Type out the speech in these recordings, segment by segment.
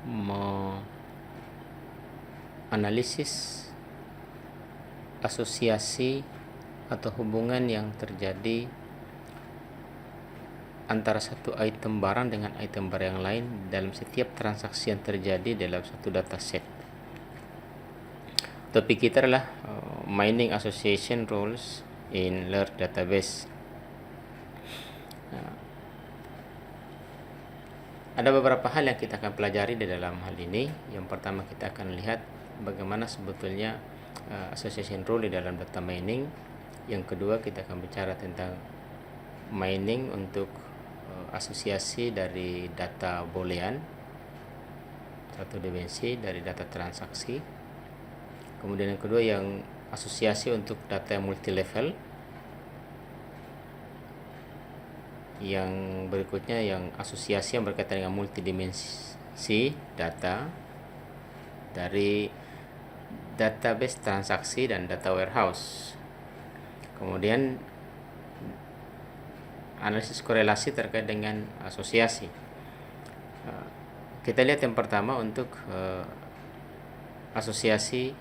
menganalisis asosiasi atau hubungan yang terjadi antara satu item barang dengan item barang yang lain dalam setiap transaksi yang terjadi dalam satu dataset. Topik kita adalah mining association rules in large database. Ada beberapa hal yang kita akan pelajari di dalam hal ini. Yang pertama, kita akan lihat bagaimana sebetulnya association rule di dalam data mining. Yang kedua, kita akan bicara tentang mining untuk asosiasi dari data boolean, satu dimensi dari data transaksi. Kemudian yang kedua, yang asosiasi untuk data yang multi level. Yang berikutnya yang asosiasi yang berkaitan dengan multidimensi data dari database transaksi dan data warehouse. Kemudian analisis korelasi terkait dengan asosiasi. Kita lihat yang pertama untuk asosiasi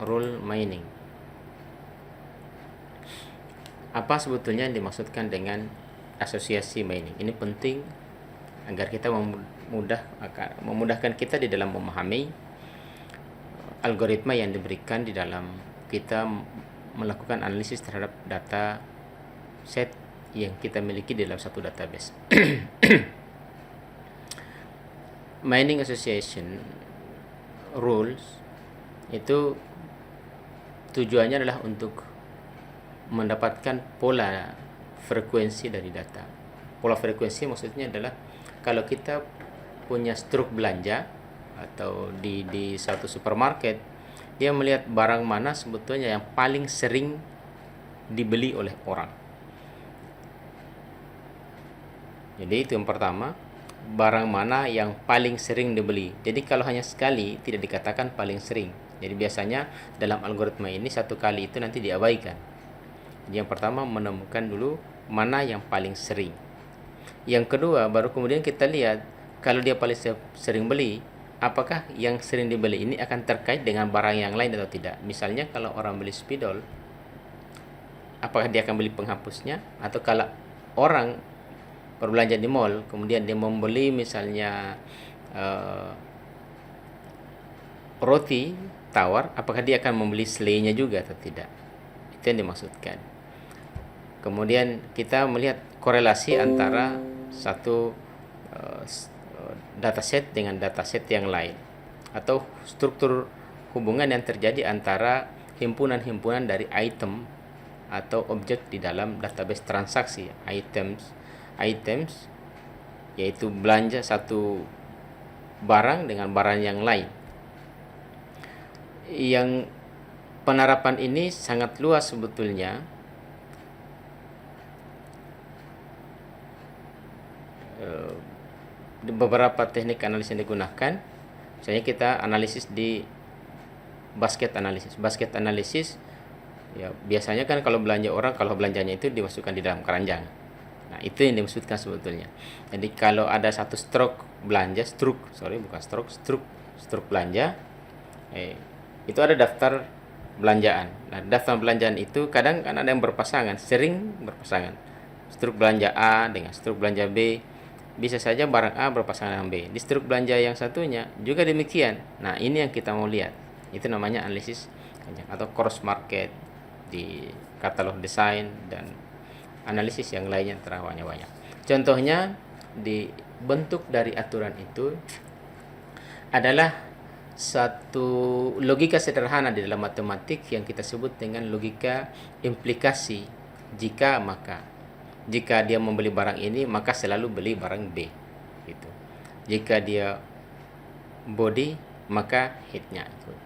rule mining. Apa sebetulnya yang dimaksudkan dengan asosiasi mining? Ini penting agar kita memudahkan kita di dalam memahami algoritma yang diberikan di dalam kita melakukan analisis terhadap data set yang kita miliki di dalam satu database. Mining association rules itu tujuannya adalah untuk mendapatkan pola frekuensi dari data. Pola frekuensi maksudnya adalah kalau kita punya struk belanja atau di satu supermarket, dia melihat barang mana sebetulnya yang paling sering dibeli oleh orang. Jadi itu yang pertama, barang mana yang paling sering dibeli. Jadi kalau hanya sekali tidak dikatakan paling sering. Jadi biasanya dalam algoritma ini satu kali itu nanti diabaikan. Yang pertama, menemukan dulu mana yang paling sering. Yang kedua, baru kemudian kita lihat kalau dia paling sering beli, apakah yang sering dibeli ini akan terkait dengan barang yang lain atau tidak. Misalnya kalau orang beli spidol, apakah dia akan beli penghapusnya, atau kalau orang berbelanja di mall kemudian dia membeli misalnya roti tawar, apakah dia akan membeli selainya juga atau tidak. Itu yang dimaksudkan. Kemudian kita melihat korelasi antara satu dataset dengan dataset yang lain, atau struktur hubungan yang terjadi antara himpunan-himpunan dari item atau objek di dalam database transaksi. Items yaitu belanja satu barang dengan barang yang lain. Yang penerapan ini sangat luas sebetulnya. Beberapa teknik analisis yang digunakan, misalnya kita analisis di basket analisis. Ya, biasanya kan kalau belanja orang, kalau belanjanya itu dimasukkan di dalam keranjang. Nah, itu yang dimaksudkan sebetulnya. Jadi kalau ada satu struk belanja, itu ada daftar belanjaan. Nah, daftar belanjaan itu kadang kan ada yang sering berpasangan. Struk belanja A dengan struk belanja B. Bisa saja barang A berpasangan dengan B. Di struk belanja yang satunya juga demikian. Nah, ini yang kita mau lihat. Itu namanya analisis atau cross market di katalog desain dan analisis yang lainnya terawanya banyak. Contohnya di bentuk dari aturan itu adalah satu logika sederhana di dalam matematik yang kita sebut dengan logika implikasi jika maka. Jika dia membeli barang ini, maka selalu beli barang B. Gitu. Jika dia body, maka headnya ikut.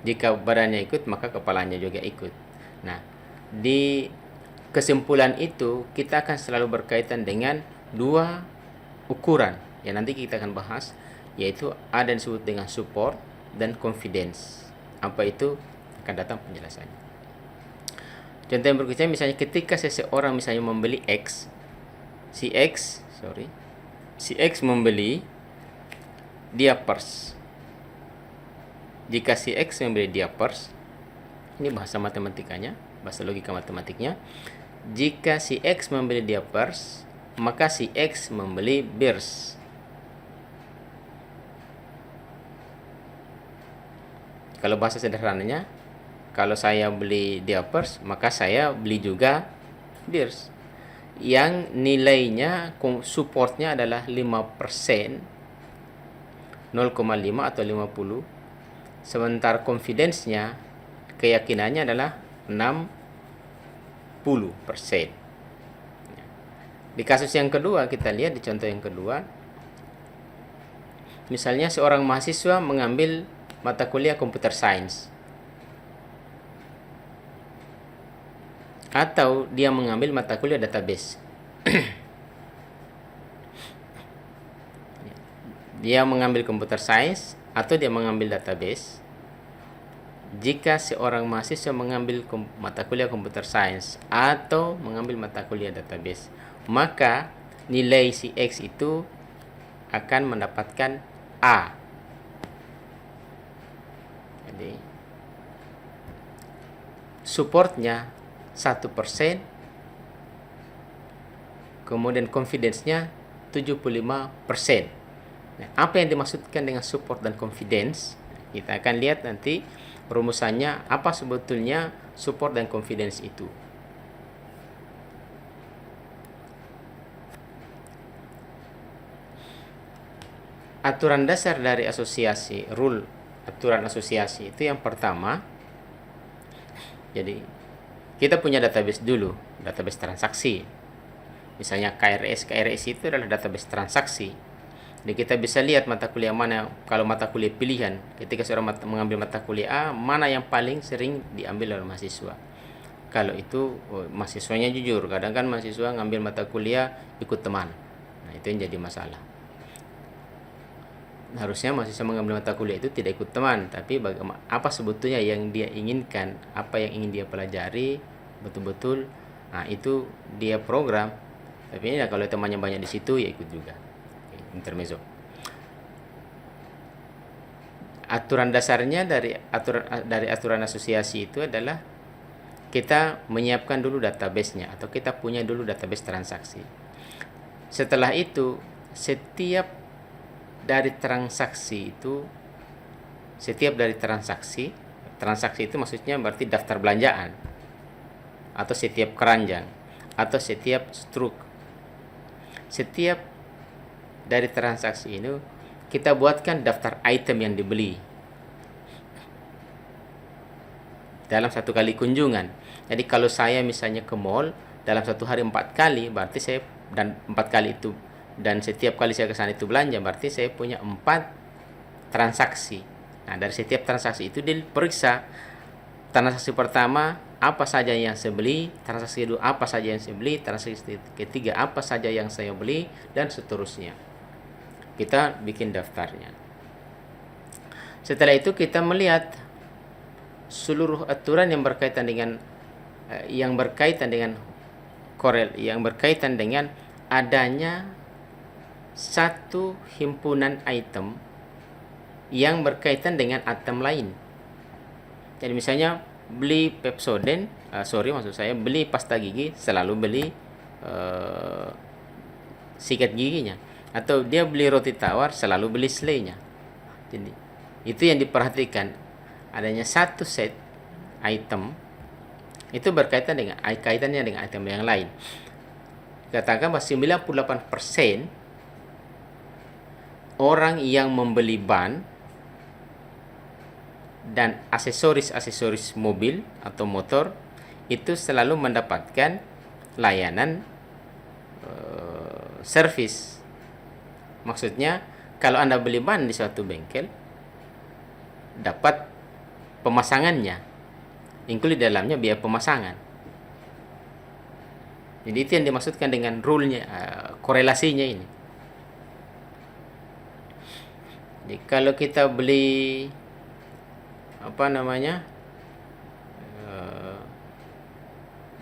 Jika badannya ikut, maka kepalanya juga ikut. Nah, di kesimpulan itu kita akan selalu berkaitan dengan dua ukuran yang nanti kita akan bahas, yaitu ada yang disebut dengan support dan confidence. Apa itu? Akan datang penjelasannya. Contoh yang berikutnya, misalnya ketika seseorang misalnya membeli X, si X membeli diapers. Jika si X membeli diapers, ini bahasa matematikanya, bahasa logika matematiknya. Jika si X membeli diapers, maka si X membeli beers. Kalau bahasa sederhananya, kalau saya beli diapers, maka saya beli juga beers. Yang nilainya, supportnya adalah 5%, 0,5 atau 50. Sementara confidence-nya, keyakinannya adalah 60%. Di kasus yang kedua, kita lihat di contoh yang kedua. Misalnya seorang mahasiswa mengambil mata kuliah computer science, atau dia mengambil mata kuliah database. Dia mengambil computer science atau dia mengambil database. Jika seorang mahasiswa mengambil mata kuliah computer science atau mengambil mata kuliah database, maka nilai si X itu akan mendapatkan A. Jadi supportnya 1%, kemudian confidence-nya 75%. Nah, apa yang dimaksudkan dengan support dan confidence? Kita akan lihat nanti rumusannya apa sebetulnya support dan confidence itu. Aturan dasar dari asosiasi, rule aturan asosiasi itu yang pertama, jadi kita punya database dulu, database transaksi. Misalnya KRS itu adalah database transaksi. Jadi kita bisa lihat mata kuliah mana, kalau mata kuliah pilihan, ketika seorang mengambil mata kuliah A, mana yang paling sering diambil oleh mahasiswa. Kalau itu mahasiswanya jujur, kadang kan mahasiswa ngambil mata kuliah ikut teman. Nah, itu yang jadi masalah. Harusnya mahasiswa mengambil mata kuliah itu tidak ikut teman, tapi apa sebetulnya yang dia inginkan, apa yang ingin dia pelajari betul-betul. Nah, itu dia program. Tapi ini kalau temannya banyak di situ ya ikut juga. Intermezzo. Aturan dasarnya dari aturan asosiasi itu adalah kita menyiapkan dulu database-nya atau kita punya dulu database transaksi. Setelah itu setiap dari transaksi itu maksudnya berarti daftar belanjaan atau setiap keranjang atau setiap struk. Setiap dari transaksi ini kita buatkan daftar item yang dibeli dalam satu kali kunjungan. Jadi kalau saya misalnya ke mall dalam satu hari 4 kali, berarti saya, dan 4 kali itu, dan setiap kali saya ke sana itu belanja, berarti saya punya 4 transaksi. Nah, dari setiap transaksi itu diperiksa. Transaksi pertama apa saja yang saya beli, transaksi kedua apa saja yang saya beli, transaksi ketiga apa saja yang saya beli, dan seterusnya. Kita bikin daftarnya. Setelah itu kita melihat seluruh aturan yang berkaitan dengan adanya satu himpunan item yang berkaitan dengan item lain. Jadi misalnya beli Pepsodent, beli pasta gigi, selalu beli sikat giginya. Atau dia beli roti tawar, selalu beli selainya. Jadi itu yang diperhatikan, adanya satu set item itu kaitannya dengan item yang lain. Katakan bahwa 98% orang yang membeli ban dan aksesoris mobil atau motor itu selalu mendapatkan layanan servis. Maksudnya kalau Anda beli ban di suatu bengkel, dapat pemasangannya, include dalamnya biaya pemasangan. Jadi itu yang dimaksudkan dengan rule-nya, korelasinya ini. Jadi kalau kita beli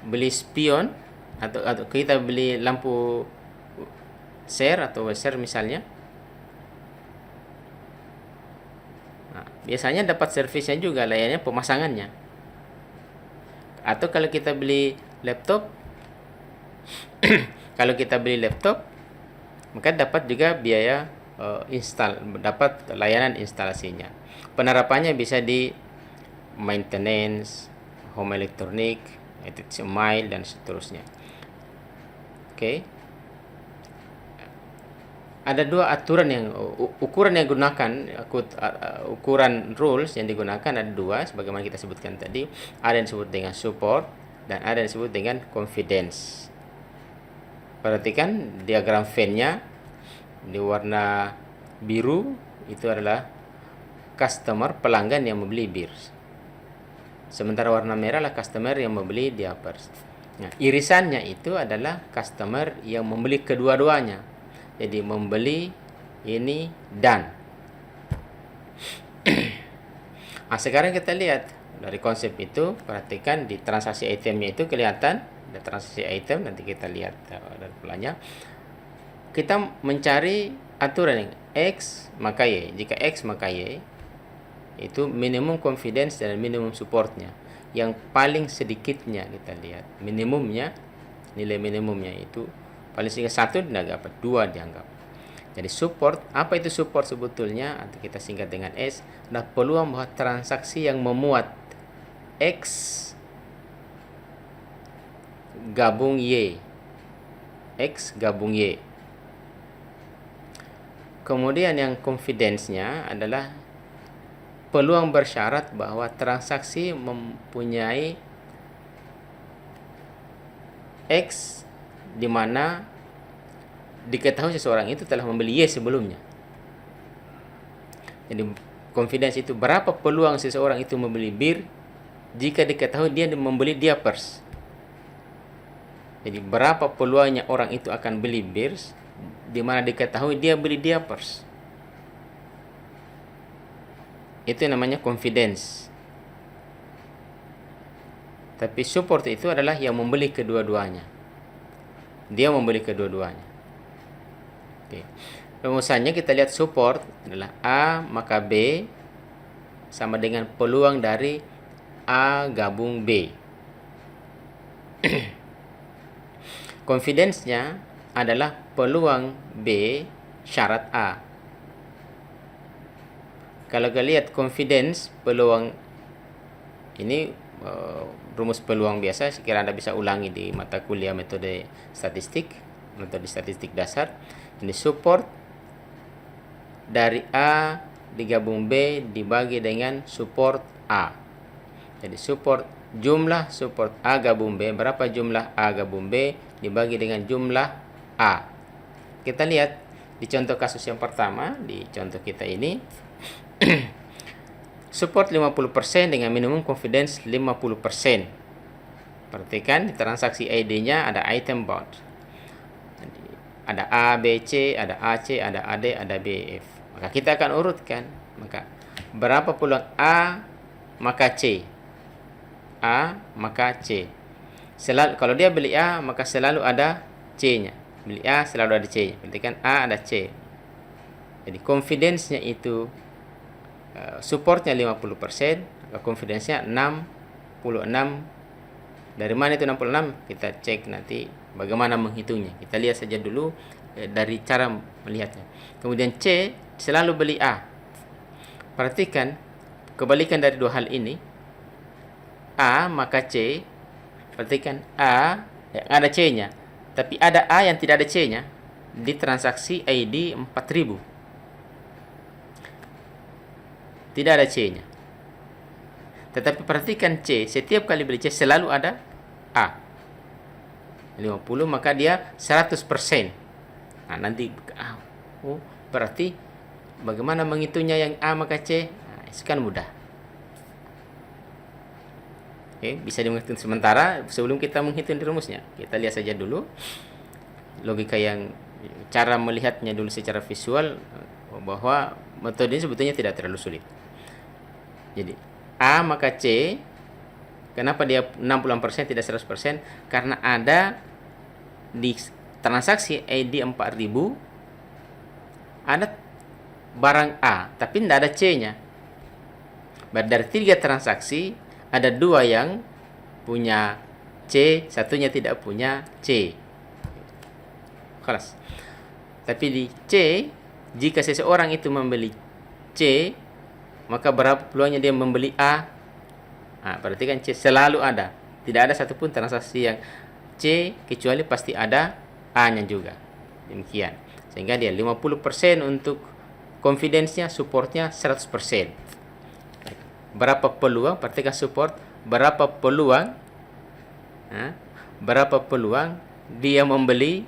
beli spion atau kita beli lampu share atau washer misalnya, biasanya dapat servisnya juga, layannya pemasangannya. Atau kalau kita beli laptop, kalau kita beli laptop, maka dapat juga biaya dapat layanan instalasinya. Penerapannya bisa di maintenance, home electronic, mile, dan seterusnya. Oke. Ada dua aturan ukuran yang digunakan, ukuran rules yang digunakan ada dua, sebagaimana kita sebutkan tadi. Ada yang disebut dengan support dan ada yang disebut dengan confidence. Perhatikan diagram Venn-nya di warna biru itu adalah customer, pelanggan yang membeli bir. Sementara warna merah adalah customer yang membeli diapers. Nah, irisannya itu adalah customer yang membeli kedua-duanya. Jadi membeli ini dan. Nah, sekarang kita lihat dari konsep itu, perhatikan di transaksi itemnya itu kelihatan ada transaksi item, nanti kita lihat dari polanya. Kita mencari aturan yang X maka Y. Jika X maka Y, itu minimum confidence dan minimum supportnya. Yang paling sedikitnya kita lihat minimumnya, nilai minimumnya itu paling sedikit 1 dianggap, 2 dianggap. Jadi support, apa itu support sebetulnya? Nanti kita singkat dengan S. Nah, peluang bahwa transaksi yang memuat X gabung Y, X gabung Y. Kemudian yang confidence-nya adalah peluang bersyarat bahwa transaksi mempunyai X di mana diketahui seseorang itu telah membeli Y sebelumnya. Jadi confidence itu berapa peluang seseorang itu membeli bir jika diketahui dia membeli diapers. Jadi berapa peluangnya orang itu akan beli bir di mana diketahui dia beli diapers. Itu namanya confidence. Tapi support itu adalah yang membeli kedua-duanya. Dia membeli kedua-duanya. Oke. Rumusannya kita lihat support adalah A maka B sama dengan peluang dari A gabung B. Confidence-nya adalah peluang B syarat A. Kalau kita lihat confidence peluang ini rumus peluang biasa, sekiranya Anda bisa ulangi di mata kuliah metode statistik dasar. Ini support dari A digabung B dibagi dengan support A. Jadi jumlah support A gabung B, berapa jumlah A gabung B dibagi dengan jumlah A. Kita lihat di contoh kasus yang pertama, di contoh kita ini support 50% dengan minimum confidence 50%. Perhatikan di transaksi ID-nya ada item bought. Ada A, B, C, ada AC, ada AD, ada BF. Maka kita akan urutkan. Maka berapa peluang A maka C? A maka C. Kalau dia beli A, maka selalu ada C-nya. Beli A selalu ada C-nya. Perhatikan A ada C. Jadi confidence-nya itu supportnya 50%, confidence-nya 66. Dari mana itu 66? Kita cek nanti bagaimana menghitungnya. Kita lihat saja dulu dari cara melihatnya. Kemudian C selalu beli A. Perhatikan kebalikan dari dua hal ini. A maka C. Perhatikan A yang ada C-nya, tapi ada A yang tidak ada C-nya di transaksi ID 4000. Tidak ada C-nya. Tetapi perhatikan C, setiap kali beli C selalu ada A. 50 maka dia 100%. Nah, nanti berarti bagaimana menghitungnya yang A maka C? Nah, itu kan mudah. Oke, bisa dihitung sementara sebelum kita menghitung di rumusnya. Kita lihat saja dulu logika yang cara melihatnya dulu secara visual, bahwa metode ini sebetulnya tidak terlalu sulit. Jadi A maka C, kenapa dia 60% tidak 100%? Karena ada di transaksi ID 4000 ada barang A tapi tidak ada C-nya. Dari 3 transaksi, ada 2 yang punya C, satunya tidak punya C. Kelas. Tapi di C, jika seseorang itu membeli C, maka berapa peluangnya dia membeli A? Nah, berarti kan C selalu ada. Tidak ada satupun transaksi yang C, kecuali pasti ada A-nya juga. Demikian. Sehingga dia 50% untuk confidence-nya, support-nya 100%. Berapa peluang? Perhatikan support. Berapa peluang? Berapa peluang dia membeli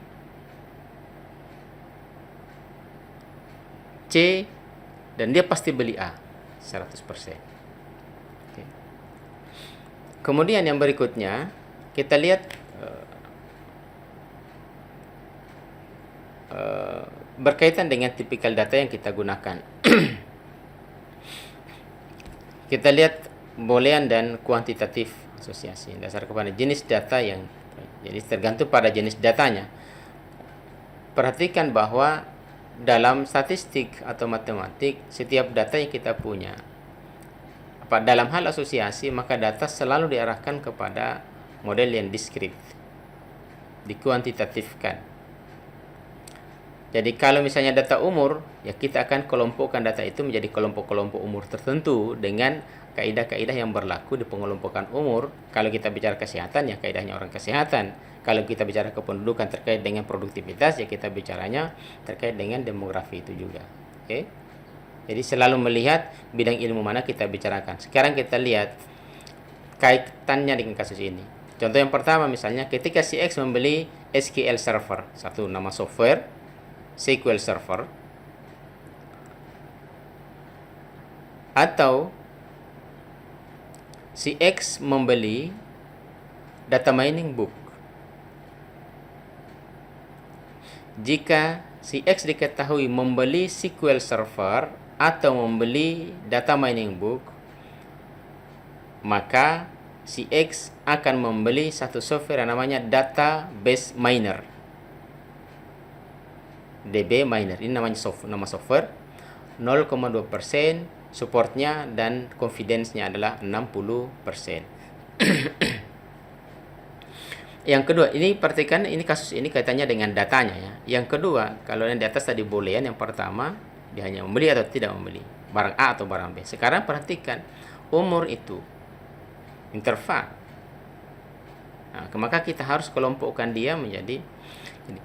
C dan dia pasti beli A 100%. Oke. Kemudian yang berikutnya kita lihat berkaitan dengan tipikal data yang kita gunakan. Kita lihat boolean dan kuantitatif asosiasi dasar kepada jenis data yang jadi tergantung pada jenis datanya. Perhatikan bahwa dalam statistik atau matematik, setiap data yang kita punya, dalam hal asosiasi, maka data selalu diarahkan kepada model yang diskrit, dikuantitatifkan. Jadi kalau misalnya data umur, ya kita akan kelompokkan data itu menjadi kelompok-kelompok umur tertentu dengan kaidah-kaidah yang berlaku di pengelompokan umur. Kalau kita bicara kesehatan, ya kaidahnya orang kesehatan. Kalau kita bicara kependudukan terkait dengan produktivitas, ya kita bicaranya terkait dengan demografi itu juga. Oke? Jadi selalu melihat bidang ilmu mana kita bicarakan. Sekarang kita lihat kaitannya dengan kasus ini. Contoh yang pertama misalnya ketika si X membeli SQL Server, satu nama software, SQL Server, atau si X membeli data mining book. Jika si X diketahui membeli SQL Server atau membeli data mining book, maka si X akan membeli satu software yang namanya Database Miner. DB Miner, ini namanya nama software. 0,2% supportnya dan confidence-nya adalah 60%. Yang kedua, ini perhatikan, ini kasus ini kaitannya dengan datanya ya. Yang kedua, kalau yang di atas tadi boolean, yang pertama dia hanya membeli atau tidak membeli barang A atau barang B. Sekarang perhatikan umur itu interval. Nah, maka kita harus kelompokkan dia menjadi ini.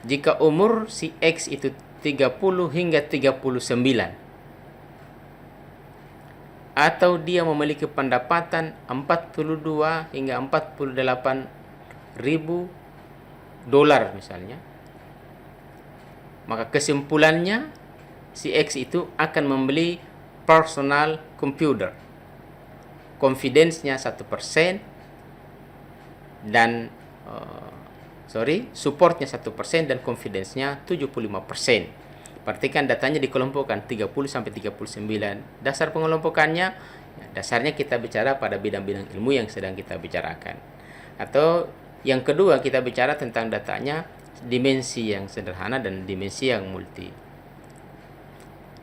Jika umur si X itu 30 hingga 39, atau dia memiliki pendapatan 42 hingga 48 ribu dolar misalnya, maka kesimpulannya si X itu akan membeli personal computer, confidence-nya 1% dan supportnya 1% dan confidence-nya 75%. Perhatikan datanya dikelompokkan 30 sampai 39. Dasar pengelompokannya, dasarnya kita bicara pada bidang-bidang ilmu yang sedang kita bicarakan. Atau yang kedua, kita bicara tentang datanya dimensi yang sederhana dan dimensi yang multi.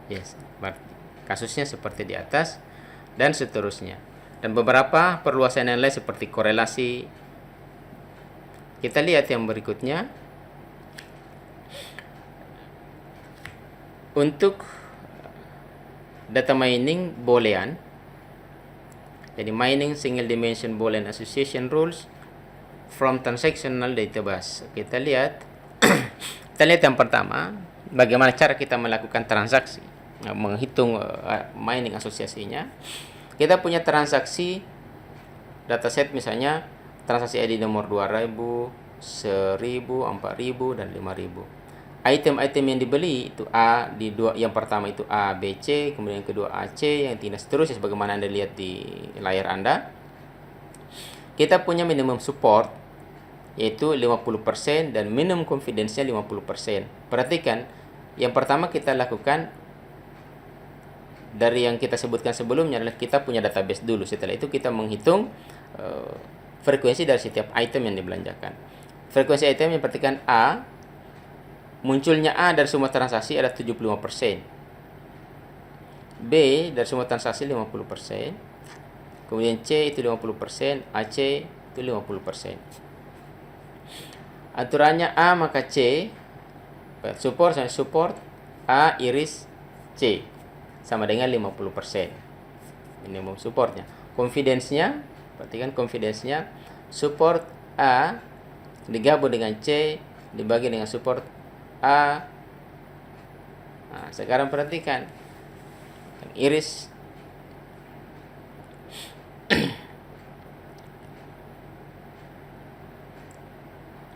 Yes, kasusnya seperti di atas dan seterusnya. Dan beberapa perluasan yang lain seperti korelasi. Kita lihat yang berikutnya. Untuk data mining boolean, jadi mining single dimension boolean association rules from transactional database. Kita lihat yang pertama, bagaimana cara kita melakukan transaksi, menghitung mining asosiasinya. Kita punya transaksi dataset, misalnya transaksi ID nomor 2000, 1000, 4000 dan 5000. Item-item yang dibeli itu A, yang pertama itu A, B, C, kemudian yang kedua A, C, yang tidak seterusnya sebagaimana Anda lihat di layar Anda. Kita punya minimum support yaitu 50% dan minimum confidence-nya 50%. Perhatikan, yang pertama kita lakukan dari yang kita sebutkan sebelumnya adalah kita punya database dulu. Setelah itu kita menghitung frekuensi dari setiap item yang dibelanjakan. Frekuensi item yang perhatikan A, munculnya A dari semua transaksi ada 75%. B dari semua transaksi 50%. Kemudian C itu 50%, AC itu 50%. Aturannya A maka C, support A iris C sama dengan 50%. Minimum supportnya. Confidence-nya, perhatikan confidence-nya, support A digabung dengan C dibagi dengan support A. Nah, sekarang perhatikan iris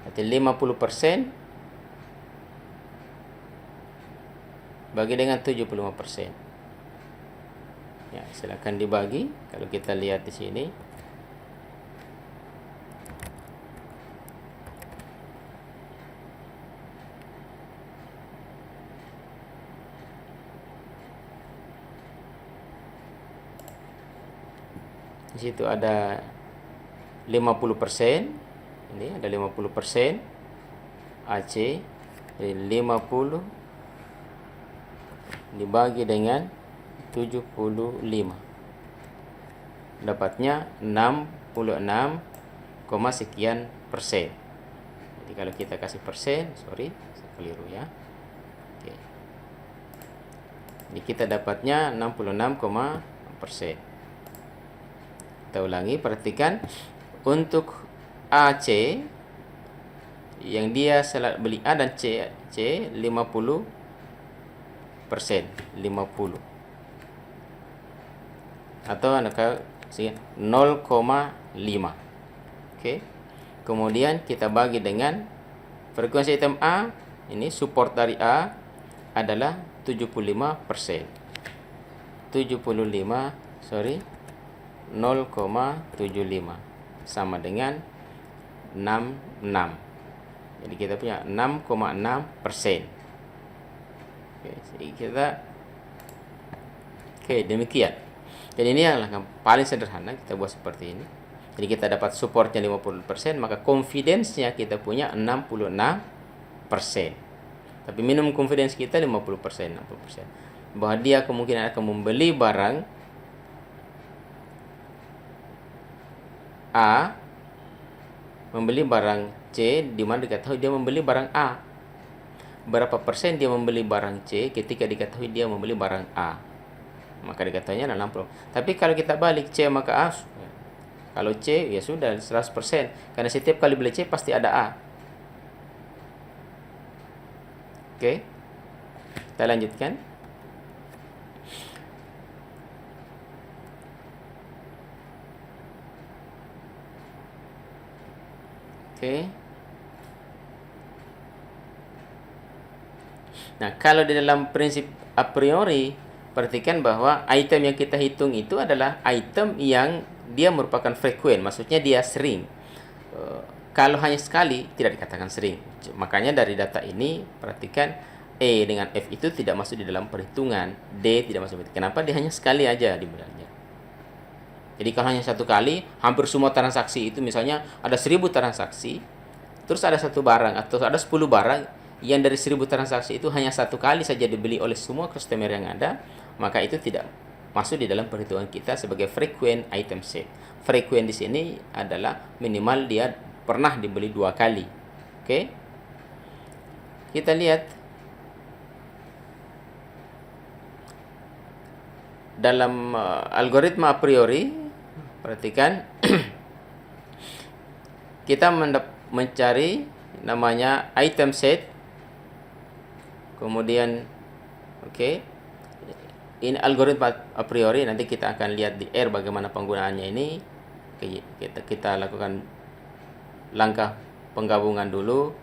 berarti 50% bagi dengan 75%. Ya, silakan dibagi. Kalau kita lihat di sini, di situ ada 50%. Ini ada 50% AC, jadi 50 dibagi dengan 75, dapatnya 66, sekian persen. Jadi kalau kita kasih persen, sorry, saya keliru ya. Oke. Jadi kita dapatnya 66%. Kita ulangi, perhatikan untuk AC yang dia beli A dan C 50%, 50 atau 0,5. Oke. Kemudian kita bagi dengan frekuensi item A, ini support dari A adalah 75%. 0,75 sama dengan 66. Jadi kita punya 6,6%. Oke, demikian. Dan ini yang paling sederhana, kita buat seperti ini. Jadi kita dapat supportnya 50%, maka confidence-nya kita punya 66%. Tapi minimum confidence kita 50%, 60%. Bahwa dia kemungkinan akan membeli barang A, membeli barang C, di mana diketahui dia membeli barang A. Berapa persen dia membeli barang C ketika diketahui dia membeli barang A? Maka diketahuinya 60. Tapi kalau kita balik C maka A, kalau C ya sudah 100%, karena setiap kali beli C pasti ada A. Oke. Kita lanjutkan. Oke. Nah, kalau di dalam prinsip a priori, perhatikan bahwa item yang kita hitung itu adalah item yang dia merupakan frekuen, maksudnya dia sering. Kalau hanya sekali, tidak dikatakan sering. Makanya dari data ini, perhatikan E dengan F itu tidak masuk di dalam perhitungan, D tidak masuk. Kenapa? Dia hanya sekali aja dibenarnya. Jadi kalau hanya satu kali, hampir semua transaksi itu misalnya ada 1000 transaksi, terus ada satu barang atau ada 10 barang yang dari 1000 transaksi itu hanya satu kali saja dibeli oleh semua customer yang ada, maka itu tidak masuk di dalam perhitungan kita sebagai frequent item set. Frequent di sini adalah minimal dia pernah dibeli 2 kali. Oke? Kita lihat dalam algoritma a priori, perhatikan kita mencari namanya item set, kemudian ini algoritma a priori, nanti kita akan lihat di R bagaimana penggunaannya ini. Kita lakukan langkah penggabungan dulu,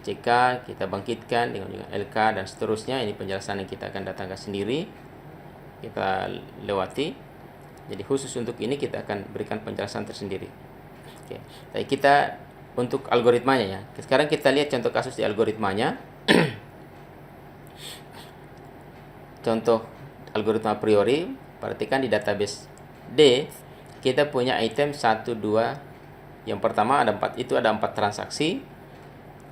CK kita bangkitkan dengan LK dan seterusnya. Ini penjelasan yang kita akan datangkan sendiri, kita lewati. Jadi khusus untuk ini kita akan berikan penjelasan tersendiri. Oke. Jadi kita untuk algoritmanya ya. Sekarang kita lihat contoh kasus di algoritmanya. Contoh algoritma a priori, perhatikan di database D kita punya item 1 2. Yang pertama ada 4, itu ada 4 transaksi.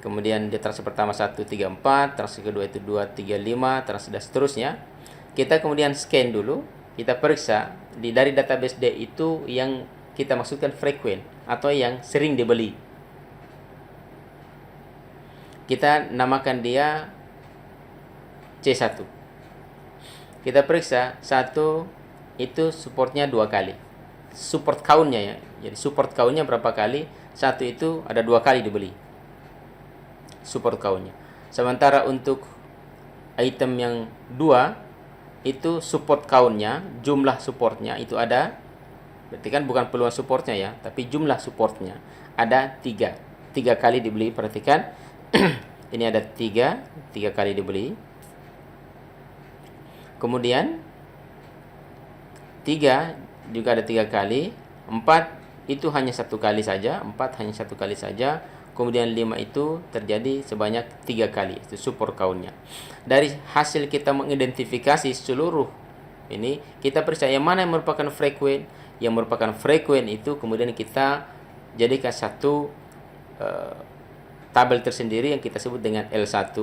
Kemudian di transaksi pertama 1 3 4, transaksi kedua itu 2 3 5, transaksi dan seterusnya. kita kemudian scan dulu, kita periksa dari database D itu yang kita maksudkan frekuen atau yang sering dibeli. Kita namakan dia C1. Kita periksa satu itu supportnya 2 kali. Support count-nya ya. Jadi support count-nya berapa kali? Satu itu ada 2 kali dibeli. Support count-nya. Sementara untuk item yang 2 itu support count-nya, jumlah supportnya itu ada, berarti kan bukan peluang supportnya ya, tapi jumlah supportnya ada 3 kali dibeli. Perhatikan ini ada 3 kali dibeli. Kemudian 3 juga ada 3 kali. 4 itu hanya 1 kali saja. 4 hanya 1 kali saja. Kemudian 5 itu terjadi sebanyak 3 kali. Itu support count-nya. Dari hasil kita mengidentifikasi seluruh ini, kita periksa yang mana yang merupakan frekuen. Yang merupakan frekuen itu kemudian kita jadikan satu tabel tersendiri yang kita sebut dengan L1,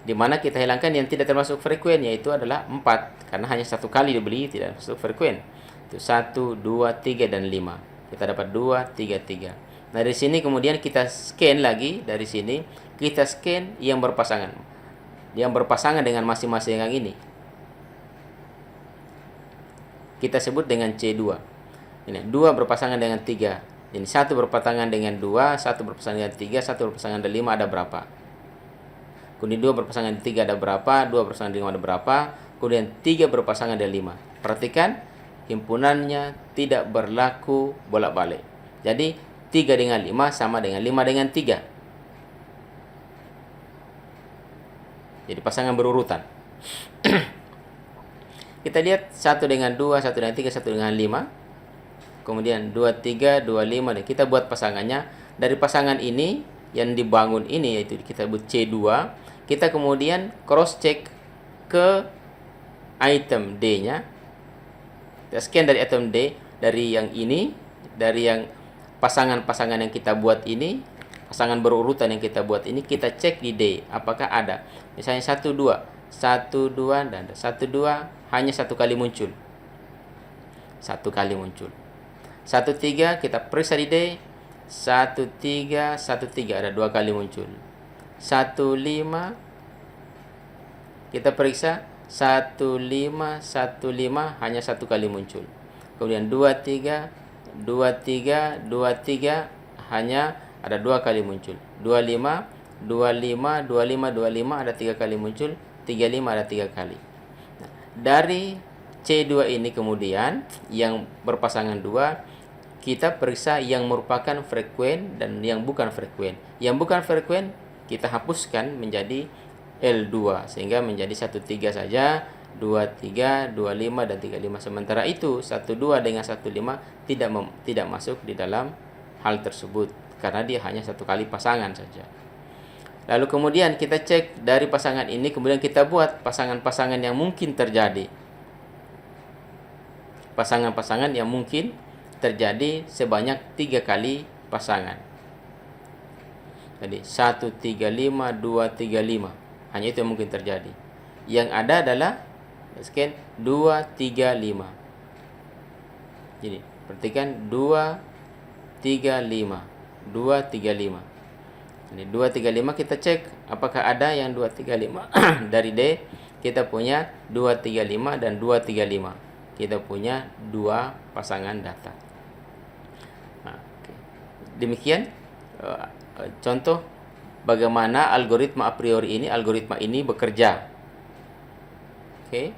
di mana kita hilangkan yang tidak termasuk frekuen, yaitu adalah 4, karena hanya 1 kali dibeli, tidak masuk frekuen. Itu 1, 2, 3, dan 5. Kita dapat 2, 3, 3. Nah, dari sini kemudian kita scan lagi. Dari sini kita scan yang berpasangan. Yang berpasangan dengan masing-masing yang ini kita sebut dengan C2. Ini 2 berpasangan dengan 3. Ini 1 berpasangan dengan 2, 1 berpasangan dengan 3, 1 berpasangan dengan 5, ada berapa? Kemudian 2 berpasangan dengan 3 ada berapa? 2 berpasangan dengan 5 ada berapa? Kemudian 3 berpasangan dengan 5. Perhatikan, himpunannya tidak berlaku bolak-balik. Jadi 3 dengan 5 sama dengan 5 dengan 3. Jadi pasangan berurutan. Kita lihat 1 dengan 2, 1 dengan 3, 1 dengan 5. Kemudian 2, 3, 2, 5. Dan kita buat pasangannya. Dari pasangan ini yang dibangun ini, yaitu kita sebut C2, kita kemudian cross check ke item D-nya. Kita scan dari item D, dari yang ini, dari yang pasangan-pasangan yang kita buat ini, pasangan berurutan yang kita buat ini, kita cek di D apakah ada. Misalnya 1, 2, 1, 2, dan 1, 2 hanya 1 kali muncul. 1 kali muncul. 1, 3 kita periksa di D. 1, 3, 1, 3 ada 2 kali muncul. 1, 5 kita periksa. 1, 5, 1, 5 hanya 1 kali muncul. Kemudian 2, 3, 2, 3, 2, 3 hanya ada 2 kali muncul. 25, 25, 25, 25 ada 3 kali muncul. 35 ada 3 kali. Nah, dari C2 ini kemudian yang berpasangan 2 kita periksa yang merupakan frekuen dan yang bukan frekuen. Yang bukan frekuen kita hapuskan menjadi L2 sehingga menjadi 13 saja, 23, 25 dan 35. Sementara itu 12 dengan 15 tidak masuk di dalam hal tersebut karena dia hanya 1 kali pasangan saja. Lalu kemudian kita cek dari pasangan ini, kemudian kita buat pasangan-pasangan yang mungkin terjadi. Pasangan-pasangan yang mungkin terjadi sebanyak 3 kali pasangan. Jadi 1, 3, 5, 2, 3, 5. Hanya itu yang mungkin terjadi. Yang ada adalah scan 2, 3, 5. Jadi perhatikan 2, 3, 5. 2, 3, 5. Jadi 2, 3, 5 kita cek apakah ada yang 2, 3, 5. Dari D kita punya 2, 3, 5 dan 2, 3, 5. Kita punya 2 pasangan data. Nah, demikian contoh bagaimana algoritma a priori ini, algoritma ini bekerja. Oke.